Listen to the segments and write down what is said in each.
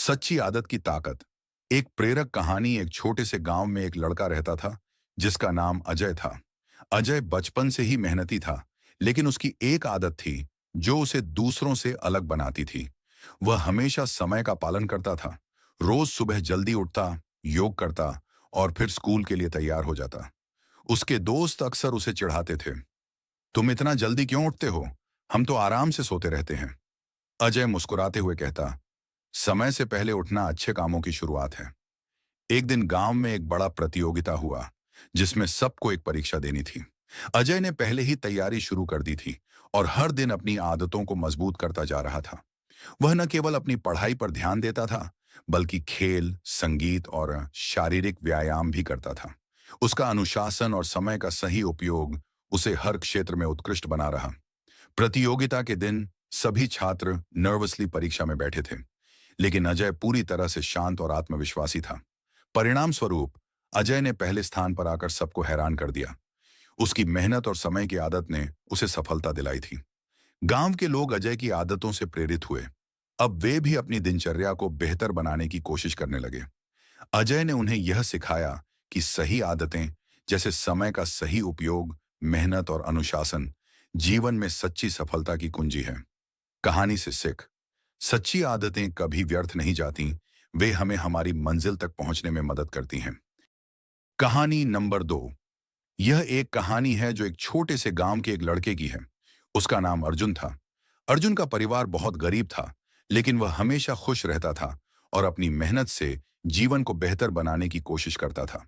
सच्ची आदत की ताकत। एक प्रेरक कहानी। एक छोटे से गांव में एक लड़का रहता था जिसका नाम अजय था। अजय बचपन से ही मेहनती था, लेकिन उसकी एक आदत थी जो उसे दूसरों से अलग बनाती थी। वह हमेशा समय का पालन करता था। रोज सुबह जल्दी उठता, योग करता और फिर स्कूल के लिए तैयार हो जाता। उसके दोस्त अक्सर उसे चिढ़ाते थे, तुम इतना जल्दी क्यों उठते हो? हम तो आराम से सोते रहते हैं। अजय मुस्कुराते हुए कहता, समय से पहले उठना अच्छे कामों की शुरुआत है। एक दिन गांव में एक बड़ा प्रतियोगिता हुआ जिसमें सबको एक परीक्षा देनी थी। अजय ने पहले ही तैयारी शुरू कर दी थी और हर दिन अपनी आदतों को मजबूत करता जा रहा था। वह न केवल अपनी पढ़ाई पर ध्यान देता था, बल्कि खेल, संगीत और शारीरिक व्यायाम भी करता था। उसका अनुशासन और समय का सही उपयोग उसे हर क्षेत्र में उत्कृष्ट बना रहा। प्रतियोगिता के दिन सभी छात्र नर्वसली परीक्षा में बैठे थे, लेकिन अजय पूरी तरह से शांत और आत्मविश्वासी था। परिणाम स्वरूप अजय ने पहले स्थान पर आकर सबको हैरान कर दिया। उसकी मेहनत और समय की आदत ने उसे सफलता दिलाई थी। गांव के लोग अजय की आदतों से प्रेरित हुए। अब वे भी अपनी दिनचर्या को बेहतर बनाने की कोशिश करने लगे। अजय ने उन्हें यह सिखाया कि सही आदतें, जैसे समय का सही उपयोग, मेहनत और अनुशासन, जीवन में सच्ची सफलता की कुंजी है। कहानी से सीख। सच्ची आदतें कभी व्यर्थ नहीं जाती, वे हमें हमारी मंजिल तक पहुंचने में मदद करती हैं। कहानी नंबर 2। यह एक कहानी है जो एक छोटे से गांव के एक लड़के की है। उसका नाम अर्जुन था। अर्जुन का परिवार बहुत गरीब था, लेकिन वह हमेशा खुश रहता था और अपनी मेहनत से जीवन को बेहतर बनाने की कोशिश करता था।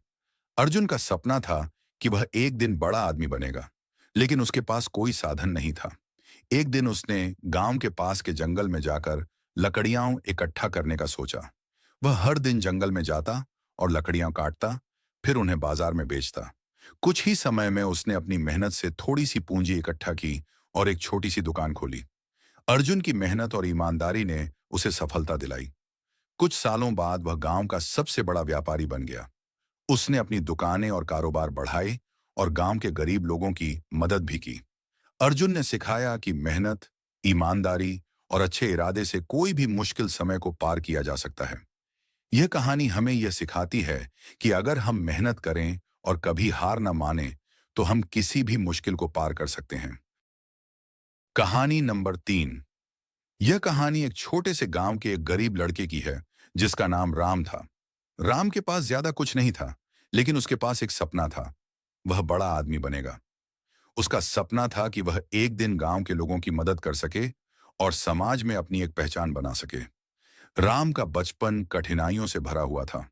अर्जुन का सपना था कि वह एक दिन बड़ा आदमी बनेगा, लेकिन उसके पास कोई साधन नहीं था। एक दिन उसने गांव के पास के जंगल में जाकर लकड़ियां इकट्ठा करने का सोचा। वह हर दिन जंगल में जाता और लकड़ियां काटता, फिर उन्हें बाजार में बेचता। कुछ ही समय में उसने अपनी मेहनत से थोड़ी सी पूंजी इकट्ठा की और एक छोटी सी दुकान खोली। अर्जुन की मेहनत और ईमानदारी ने उसे सफलता दिलाई। कुछ सालों बाद वह गांव का सबसे बड़ा व्यापारी बन गया। उसने अपनी दुकानें और कारोबार बढ़ाए और गांव के गरीब लोगों की मदद भी की। अर्जुन ने सिखाया कि मेहनत, ईमानदारी और अच्छे इरादे से कोई भी मुश्किल समय को पार किया जा सकता है। यह कहानी हमें यह सिखाती है कि अगर हम मेहनत करें और कभी हार न माने, तो हम किसी भी मुश्किल को पार कर सकते हैं। कहानी नंबर 3। यह कहानी एक छोटे से गांव के एक गरीब लड़के की है जिसका नाम राम था। राम के पास ज्यादा कुछ नहीं था, लेकिन उसके पास एक सपना था। वह बड़ा आदमी बनेगा। उसका सपना था कि वह एक दिन गांव के लोगों की मदद कर सके और समाज में अपनी एक पहचान बना सके। राम का बचपन कठिनाइयों से भरा हुआ था।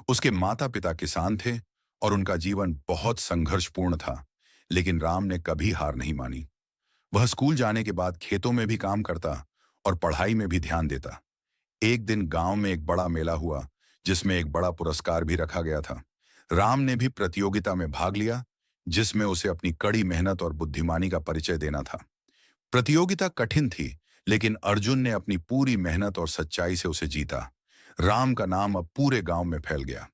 उसके माता पिता किसान थे और उनका जीवन बहुत संघर्षपूर्ण था, लेकिन राम ने कभी हार नहीं मानी। वह स्कूल जाने के बाद खेतों में भी काम करता और पढ़ाई में भी ध्यान देता। एक दिन गांव में एक बड़ा मेला हुआ जिसमें एक बड़ा पुरस्कार भी रखा गया था। राम ने भी प्रतियोगिता में भाग लिया, जिसमें उसे अपनी कड़ी मेहनत और बुद्धिमानी का परिचय देना था। प्रतियोगिता कठिन थी, लेकिन अर्जुन ने अपनी पूरी मेहनत और सच्चाई से उसे जीता। राम का नाम अब पूरे गांव में फैल गया।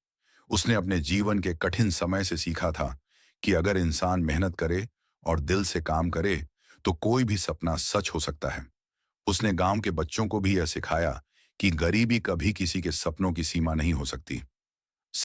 उसने अपने जीवन के कठिन समय से सीखा था कि अगर इंसान मेहनत करे और दिल से काम करे, तो कोई भी सपना सच हो सकता है। उसने गांव के बच्चों को भी यह सिखाया कि गरीबी कभी किसी के सपनों की सीमा नहीं हो सकती।